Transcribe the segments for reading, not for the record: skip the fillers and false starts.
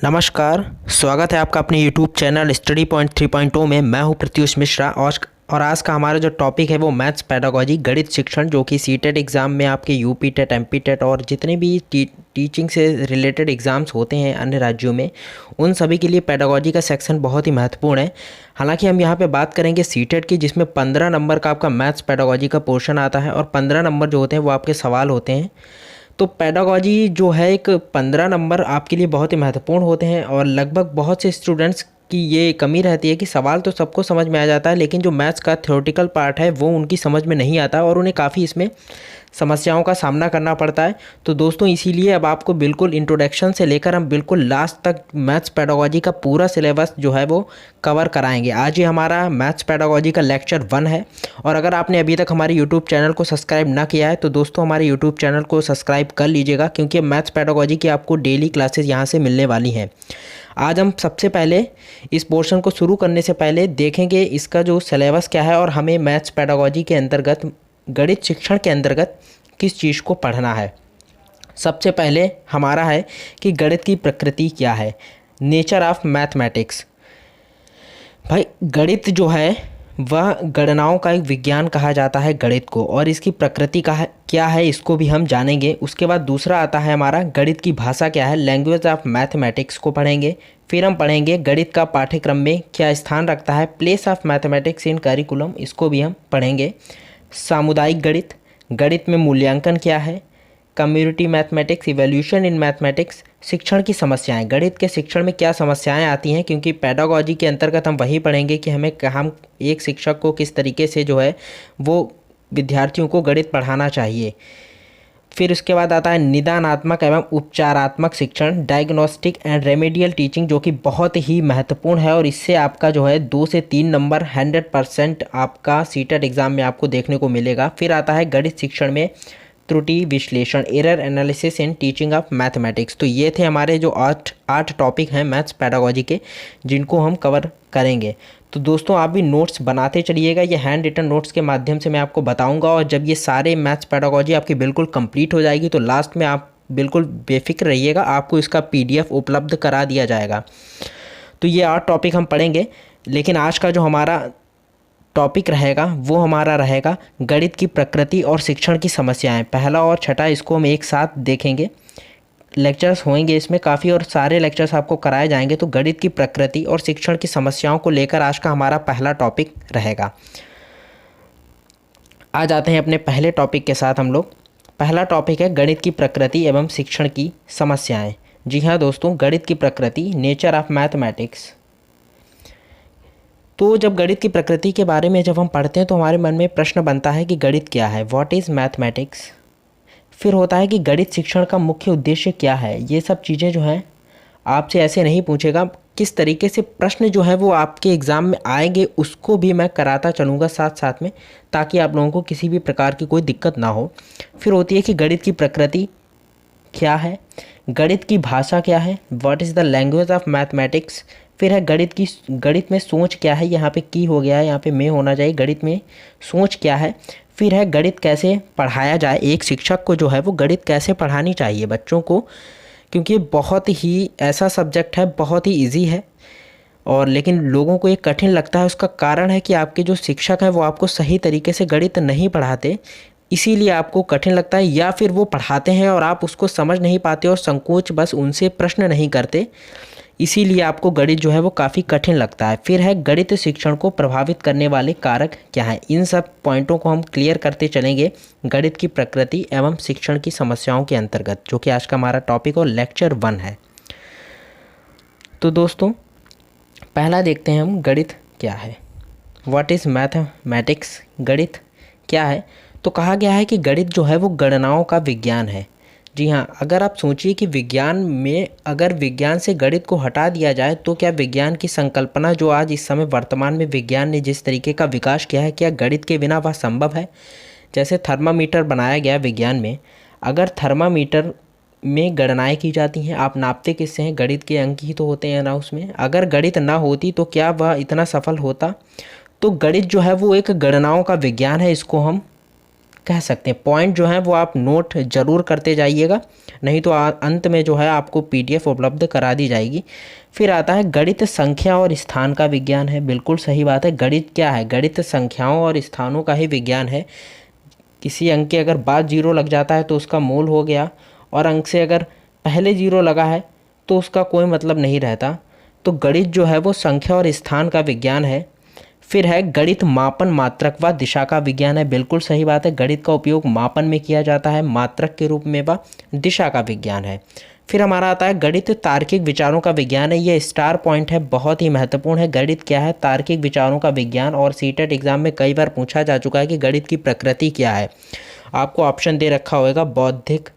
नमस्कार। स्वागत है आपका अपने YouTube चैनल स्टडी पॉइंट 3.0 में। मैं हूं प्रत्युष मिश्रा और आज का हमारा जो टॉपिक है वो मैथ्स पेडागोजी गणित शिक्षण, जो कि सीटेट एग्ज़ाम में आपके यूपी टेट, एमपी टेट और जितने भी टीचिंग से रिलेटेड एग्ज़ाम्स होते हैं अन्य राज्यों में, उन सभी के लिए पेडागोजी का सेक्शन बहुत ही महत्वपूर्ण है। हालांकि हम यहाँ पे बात करेंगे सीटेट की, जिसमें 15 नंबर का आपका मैथ्स पेडागोजी का पोर्शन आता है और 15 नंबर जो होते हैं वो आपके सवाल होते हैं। तो पेडागोजी जो है एक 15 नंबर आपके लिए बहुत ही महत्वपूर्ण होते हैं और लगभग बहुत से स्टूडेंट्स की ये कमी रहती है कि सवाल तो सबको समझ में आ जाता है, लेकिन जो मैथ्स का थ्योरेटिकल पार्ट है वो उनकी समझ में नहीं आता और उन्हें काफ़ी इसमें समस्याओं का सामना करना पड़ता है। तो दोस्तों, इसीलिए अब आपको बिल्कुल इंट्रोडक्शन से लेकर हम बिल्कुल लास्ट तक मैथ्स पेडागोजी का पूरा सिलेबस जो है वो कवर कराएंगे। आज ये हमारा मैथ्स पेडागोजी का लेक्चर 1 है और अगर आपने अभी तक हमारे यूट्यूब चैनल को सब्सक्राइब ना किया है तो दोस्तों हमारे यूट्यूब चैनल को सब्सक्राइब कर लीजिएगा, क्योंकि मैथ्स पेडागोजी की आपको डेली क्लासेस यहाँ से मिलने वाली हैं। आज हम सबसे पहले इस पोर्शन को शुरू करने से पहले देखेंगे इसका जो सिलेबस क्या है और हमें मैथ्स पेडागोजी के अंतर्गत, गणित शिक्षण के अंतर्गत किस चीज़ को पढ़ना है। सबसे पहले हमारा है कि गणित की प्रकृति क्या है, नेचर ऑफ मैथमेटिक्स। भाई, गणित जो है वह गणनाओं का एक विज्ञान कहा जाता है गणित को, और इसकी प्रकृति क्या है इसको भी हम जानेंगे। उसके बाद दूसरा आता है हमारा गणित की भाषा क्या है, लैंग्वेज ऑफ मैथमेटिक्स को पढ़ेंगे। फिर हम पढ़ेंगे गणित का पाठ्यक्रम में क्या स्थान रखता है, place of mathematics in curriculum, इसको भी हम पढ़ेंगे। सामुदायिक गणित, गणित में मूल्यांकन क्या है, community mathematics, evolution in mathematics, शिक्षण की समस्याएं, गणित के शिक्षण में क्या समस्याएं आती हैं, क्योंकि पेडागोजी के अंतर्गत हम वही पढ़ेंगे कि हम एक शिक्षक को किस तरीके से जो है वो विद्यार्थियों को गणित पढ़ाना चाहिए। फिर उसके बाद आता है निदानात्मक एवं उपचारात्मक शिक्षण, डायग्नोस्टिक एंड रेमेडियल टीचिंग, जो कि बहुत ही महत्वपूर्ण है और इससे आपका जो है 2 से 3 नंबर 100% आपका सीटेट एग्ज़ाम में आपको देखने को मिलेगा। फिर आता है गणित शिक्षण में त्रुटि विश्लेषण, error analysis in teaching of mathematics. तो ये थे हमारे जो आठ टॉपिक हैं मैथ्स पेडागोजी के, जिनको हम कवर करेंगे। तो दोस्तों, आप भी नोट्स बनाते चलिएगा, ये हैंड रिटन नोट्स के माध्यम से मैं आपको बताऊंगा, और जब ये सारे मैथ्स पेडागोजी आपकी बिल्कुल कंप्लीट हो जाएगी तो लास्ट में आप बिल्कुल बेफिक्र रहिएगा, आपको इसका PDF उपलब्ध करा दिया जाएगा। तो ये 8 टॉपिक हम पढ़ेंगे, लेकिन आज का जो हमारा टॉपिक रहेगा वो हमारा रहेगा गणित की प्रकृति और शिक्षण की समस्याएं। पहला और छठा इसको हम एक साथ देखेंगे। लेक्चर्स होंगे इसमें काफ़ी और सारे लेक्चर्स आपको कराए जाएंगे। तो गणित की प्रकृति और शिक्षण की समस्याओं को लेकर आज का हमारा पहला टॉपिक रहेगा। आ जाते हैं अपने पहले टॉपिक के साथ हम लोग। पहला टॉपिक है गणित की प्रकृति एवं शिक्षण की समस्याएं। जी हाँ दोस्तों, गणित की प्रकृति, नेचर ऑफ मैथमेटिक्स। तो जब गणित की प्रकृति के बारे में जब हम पढ़ते हैं तो हमारे मन में प्रश्न बनता है कि गणित क्या है, व्हाट इज़ मैथमेटिक्स। फिर होता है कि गणित शिक्षण का मुख्य उद्देश्य क्या है। ये सब चीज़ें जो हैं आपसे ऐसे नहीं पूछेगा, किस तरीके से प्रश्न जो है वो आपके एग्ज़ाम में आएंगे उसको भी मैं कराता चलूँगा साथ साथ में, ताकि आप लोगों को किसी भी प्रकार की कोई दिक्कत ना हो। फिर होती है कि गणित की प्रकृति क्या है, गणित की भाषा क्या है, what is the language of mathematics. फिर है गणित में सोच क्या है, यहाँ पे की हो गया है, यहाँ पे में होना चाहिए, गणित में सोच क्या है। फिर है गणित कैसे पढ़ाया जाए, एक शिक्षक को जो है वो गणित कैसे पढ़ानी चाहिए बच्चों को, क्योंकि ये बहुत ही ऐसा सब्जेक्ट है, बहुत ही ईजी है और लेकिन लोगों को ये कठिन लगता है। उसका कारण है कि आपके जो शिक्षक हैं वो आपको सही तरीके से गणित नहीं पढ़ाते, इसीलिए आपको कठिन लगता है, या फिर वो पढ़ाते हैं और आप उसको समझ नहीं पाते और संकोच बस उनसे प्रश्न नहीं करते, इसीलिए आपको गणित जो है वो काफ़ी कठिन लगता है। फिर है गणित शिक्षण को प्रभावित करने वाले कारक क्या हैं। इन सब पॉइंटों को हम क्लियर करते चलेंगे गणित की प्रकृति एवं शिक्षण की समस्याओं के अंतर्गत, जो कि आज का हमारा टॉपिक और लेक्चर 1 है। तो दोस्तों, पहला देखते हैं हम गणित क्या है, व्हाट इज़ मैथमेटिक्स, गणित क्या है। तो कहा गया है कि गणित जो है वो गणनाओं का विज्ञान है। जी हाँ, अगर आप सोचिए कि विज्ञान में अगर विज्ञान से गणित को हटा दिया जाए तो क्या विज्ञान की संकल्पना जो आज इस समय वर्तमान में विज्ञान ने जिस तरीके का विकास किया है, क्या गणित के बिना वह संभव है। जैसे थर्मामीटर बनाया गया विज्ञान में, अगर थर्मामीटर में गणनाएं की जाती हैं, आप नापते किससे हैं, गणित के अंक ही तो होते हैं ना उसमें। अगर गणित ना होती तो क्या वह इतना सफल होता। तो गणित जो है वो एक गणनाओं का विज्ञान है, इसको हम कह सकते हैं। पॉइंट जो है वो आप नोट ज़रूर करते जाइएगा, नहीं तो अंत में जो है आपको PDF उपलब्ध करा दी जाएगी। फिर आता है गणित संख्या और स्थान का विज्ञान है। बिल्कुल सही बात है, गणित क्या है? गणित संख्याओं और स्थानों का ही विज्ञान है। किसी अंक के अगर बाद 0 लग जाता है तो उसका मूल हो गया, और अंक से अगर पहले 0 लगा है तो उसका कोई मतलब नहीं रहता। तो गणित जो है वो संख्या और स्थान का विज्ञान है। फिर है गणित मापन, मात्रक व दिशा का विज्ञान है। बिल्कुल सही बात है, गणित का उपयोग मापन में किया जाता है, मात्रक के रूप में व दिशा का विज्ञान है। फिर हमारा आता है गणित तार्किक विचारों का विज्ञान है। ये स्टार पॉइंट है, बहुत ही महत्वपूर्ण है। गणित क्या है? तार्किक विचारों का विज्ञान। और सीटेट एग्जाम में कई बार पूछा जा चुका है कि गणित की प्रकृति क्या है। आपको ऑप्शन दे रखा होगा, बौद्धिक,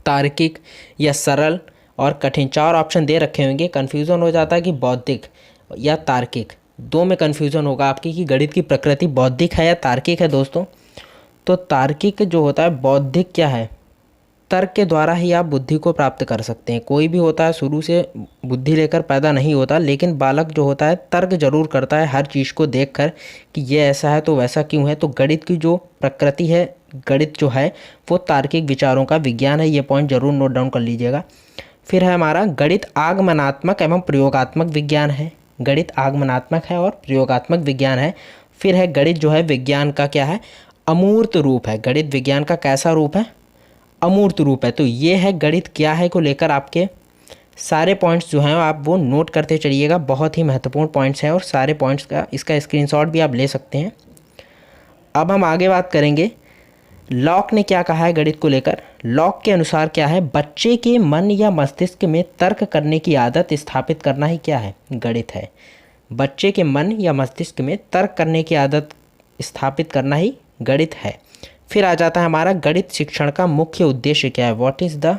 तार्किक या सरल और कठिन। 4 ऑप्शन दे रखे होंगे। कन्फ्यूज़न हो जाता है कि बौद्धिक या तार्किक, दो में कन्फ्यूज़न होगा आपकी कि गणित की प्रकृति बौद्धिक है या तार्किक है दोस्तों। तो तार्किक जो होता है, बौद्धिक क्या है? तर्क के द्वारा ही आप बुद्धि को प्राप्त कर सकते हैं। कोई भी होता है शुरू से बुद्धि लेकर पैदा नहीं होता, लेकिन बालक जो होता है तर्क जरूर करता है हर चीज़ को देखकर कि ये ऐसा है तो वैसा क्यों है। तो गणित की जो प्रकृति है, गणित जो है वो तार्किक विचारों का विज्ञान है। ये पॉइंट जरूर नोट डाउन कर लीजिएगा। फिर है हमारा गणित आगमनात्मक एवं प्रयोगात्मक विज्ञान है। गणित आगमनात्मक है और प्रयोगात्मक विज्ञान है। फिर है गणित जो है विज्ञान का क्या है? अमूर्त रूप है। गणित विज्ञान का कैसा रूप है? अमूर्त रूप है। तो ये है गणित क्या है को लेकर आपके सारे पॉइंट्स जो हैं आप वो नोट करते चलिएगा। बहुत ही महत्वपूर्ण पॉइंट्स हैं और सारे पॉइंट्स का इसका स्क्रीनशॉट भी आप ले सकते हैं। अब हम आगे बात करेंगे, लॉक ने क्या कहा है गणित को लेकर। लॉक के अनुसार क्या है? बच्चे के मन या मस्तिष्क में तर्क करने की आदत स्थापित करना ही क्या है? गणित है। बच्चे के मन या मस्तिष्क में तर्क करने की आदत स्थापित करना ही गणित है। फिर आ जाता है हमारा गणित शिक्षण का मुख्य उद्देश्य क्या है? What is the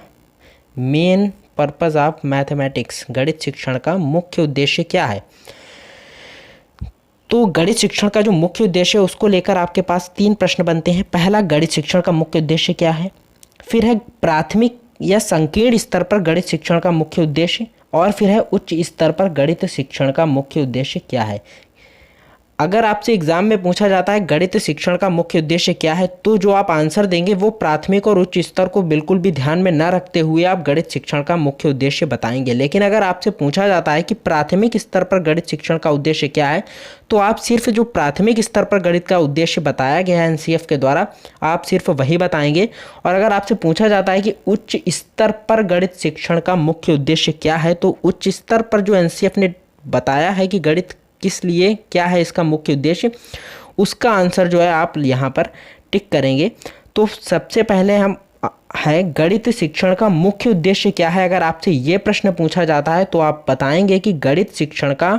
main purpose of mathematics. गणित शिक्षण का मुख्य उद्देश्य क्या है? तो गणित शिक्षण का जो मुख्य उद्देश्य है उसको लेकर आपके पास 3 प्रश्न बनते हैं। पहला, गणित शिक्षण का मुख्य उद्देश्य क्या है? फिर है प्राथमिक या संकीर्ण स्तर पर गणित शिक्षण का मुख्य उद्देश्य, और फिर है उच्च स्तर पर गणित शिक्षण का मुख्य उद्देश्य क्या है। अगर आपसे एग्जाम में पूछा जाता है गणित शिक्षण का मुख्य उद्देश्य क्या है, तो जो आप आंसर देंगे वो प्राथमिक और उच्च स्तर को बिल्कुल भी ध्यान में न रखते हुए आप गणित शिक्षण का मुख्य उद्देश्य बताएंगे। लेकिन अगर आपसे पूछा जाता है कि प्राथमिक स्तर पर गणित शिक्षण का उद्देश्य क्या है, तो आप सिर्फ जो प्राथमिक स्तर पर गणित का उद्देश्य बताया गया है NCF के द्वारा, आप सिर्फ वही बताएंगे। और अगर आपसे पूछा जाता है कि उच्च स्तर पर गणित शिक्षण का मुख्य उद्देश्य क्या है, तो उच्च स्तर पर जो NCF ने बताया है कि गणित किस लिए क्या है इसका मुख्य उद्देश्य, उसका आंसर जो है आप यहाँ पर टिक करेंगे। तो सबसे पहले हम है गणित शिक्षण का मुख्य उद्देश्य क्या है। अगर आपसे ये प्रश्न पूछा जाता है तो आप बताएंगे कि गणित शिक्षण का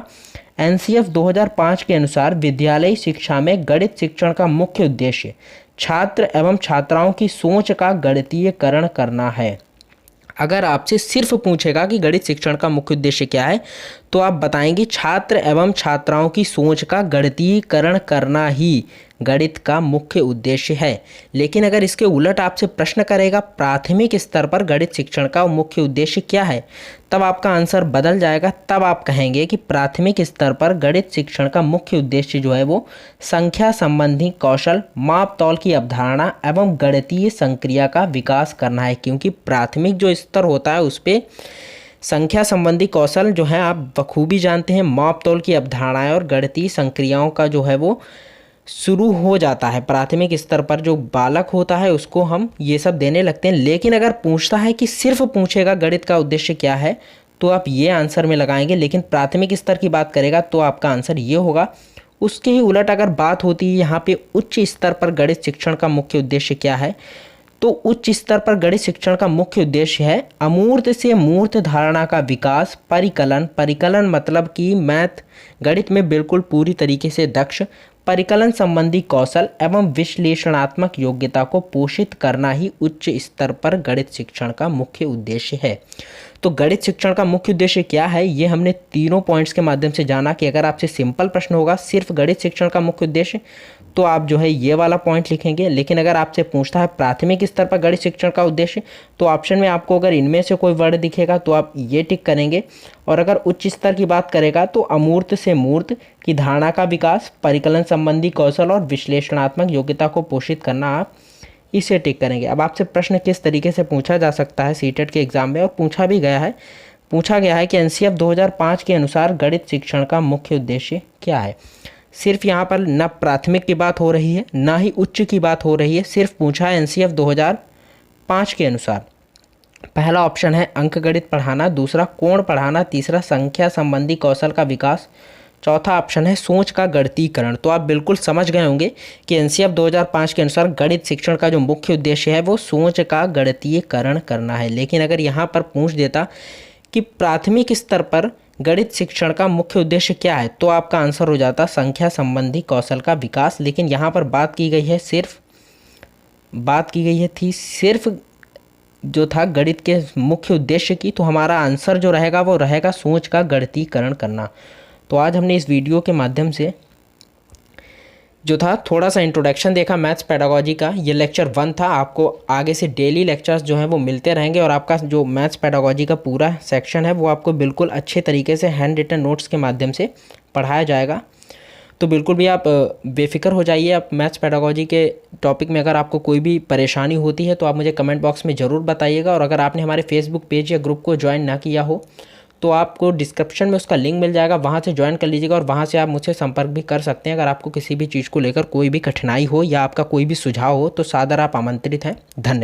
NCF 2005 के अनुसार विद्यालयी शिक्षा में गणित शिक्षण का मुख्य उद्देश्य छात्र एवं छात्राओं की सोच का गणितीयकरण करना है। अगर आपसे सिर्फ पूछेगा कि गणित शिक्षण का मुख्य उद्देश्य क्या है, तो आप बताएंगे छात्र एवं छात्राओं की सोच का गणितीकरण करना ही गणित का मुख्य उद्देश्य है। लेकिन अगर इसके उलट आपसे प्रश्न करेगा प्राथमिक स्तर पर गणित शिक्षण का मुख्य उद्देश्य क्या है, तब आपका आंसर बदल जाएगा। तब आप कहेंगे कि प्राथमिक स्तर पर गणित शिक्षण का मुख्य उद्देश्य जो है वो संख्या संबंधी कौशल, माप तौल की अवधारणा एवं गणितीय संक्रिया का विकास करना है। क्योंकि प्राथमिक जो स्तर होता है उस पर संख्या संबंधी कौशल जो है आप बखूबी जानते हैं, माप तौल की अवधारणाएं और गणितीय संक्रियाओं का जो है वो शुरू हो जाता है। प्राथमिक स्तर पर जो बालक होता है उसको हम ये सब देने लगते हैं। लेकिन अगर पूछता है कि सिर्फ पूछेगा गणित का उद्देश्य क्या है, तो आप ये आंसर में लगाएंगे। लेकिन प्राथमिक स्तर की बात करेगा तो आपका आंसर ये होगा। उसके ही उलट अगर बात होती है यहाँ पे उच्च स्तर पर गणित शिक्षण का मुख्य उद्देश्य क्या है, तो उच्च स्तर पर गणित शिक्षण का मुख्य उद्देश्य है अमूर्त से मूर्त धारणा का विकास, परिकलन। परिकलन मतलब कि मैथ गणित में बिल्कुल पूरी तरीके से दक्ष, परिकलन संबंधी कौशल एवं विश्लेषणात्मक योग्यता को पोषित करना ही उच्च स्तर पर गणित शिक्षण का मुख्य उद्देश्य है। तो गणित शिक्षण का मुख्य उद्देश्य क्या है, ये हमने तीनों पॉइंट्स के माध्यम से जाना कि अगर आपसे सिंपल प्रश्न होगा सिर्फ गणित शिक्षण का मुख्य उद्देश्य, तो आप जो है ये वाला पॉइंट लिखेंगे। लेकिन अगर आपसे पूछता है प्राथमिक स्तर पर गणित शिक्षण का उद्देश्य, तो ऑप्शन में आपको अगर इनमें से कोई वर्ड दिखेगा तो आप ये टिक करेंगे। और अगर उच्च स्तर की बात करेगा तो अमूर्त से मूर्त की धारणा का विकास, परिकलन संबंधी कौशल और विश्लेषणात्मक योग्यता को पोषित करना, आप इसे टिक करेंगे। अब आपसे प्रश्न किस तरीके से पूछा जा सकता है सीटेट के एग्ज़ाम में, और पूछा गया है कि एनसीएफ 2005 के अनुसार गणित शिक्षण का मुख्य उद्देश्य क्या है। सिर्फ यहाँ पर न प्राथमिक की बात हो रही है ना ही उच्च की बात हो रही है, सिर्फ पूछा है एनसीएफ 2005 के अनुसार। पहला ऑप्शन है अंक गणित पढ़ाना, दूसरा कोण पढ़ाना, तीसरा संख्या संबंधी कौशल का विकास, चौथा ऑप्शन है सोच का गणितीकरण। तो आप बिल्कुल समझ गए होंगे कि एनसीएफ 2005 के अनुसार गणित शिक्षण का जो मुख्य उद्देश्य है वो सोच का गणितीकरण करना है। लेकिन अगर यहाँ पर पूछ देता कि प्राथमिक स्तर पर गणित शिक्षण का मुख्य उद्देश्य क्या है, तो आपका आंसर हो जाता संख्या संबंधी कौशल का विकास। लेकिन यहाँ पर बात की गई थी सिर्फ जो था गणित के मुख्य उद्देश्य की, तो हमारा आंसर जो रहेगा वो रहेगा सोच का गणितीकरण करना। तो आज हमने इस वीडियो के माध्यम से जो था थोड़ा सा इंट्रोडक्शन देखा मैथ्स पेडागोजी का। ये लेक्चर 1 था। आपको आगे से डेली लेक्चर्स जो हैं वो मिलते रहेंगे और आपका जो मैथ्स पेडागोजी का पूरा सेक्शन है वो आपको बिल्कुल अच्छे तरीके से हैंड रिटन नोट्स के माध्यम से पढ़ाया जाएगा। तो बिल्कुल भी आप बेफिक्र हो जाइए। आप मैथ्स पेडागोजी के टॉपिक में अगर आपको कोई भी परेशानी होती है तो आप मुझे कमेंट बॉक्स में ज़रूर बताइएगा। और अगर आपने हमारे फेसबुक पेज या ग्रुप को ज्वाइन ना किया हो तो आपको डिस्क्रिप्शन में उसका लिंक मिल जाएगा, वहाँ से ज्वाइन कर लीजिएगा और वहाँ से आप मुझसे संपर्क भी कर सकते हैं। अगर आपको किसी भी चीज़ को लेकर कोई भी कठिनाई हो या आपका कोई भी सुझाव हो तो सादर आप आमंत्रित हैं। धन्यवाद।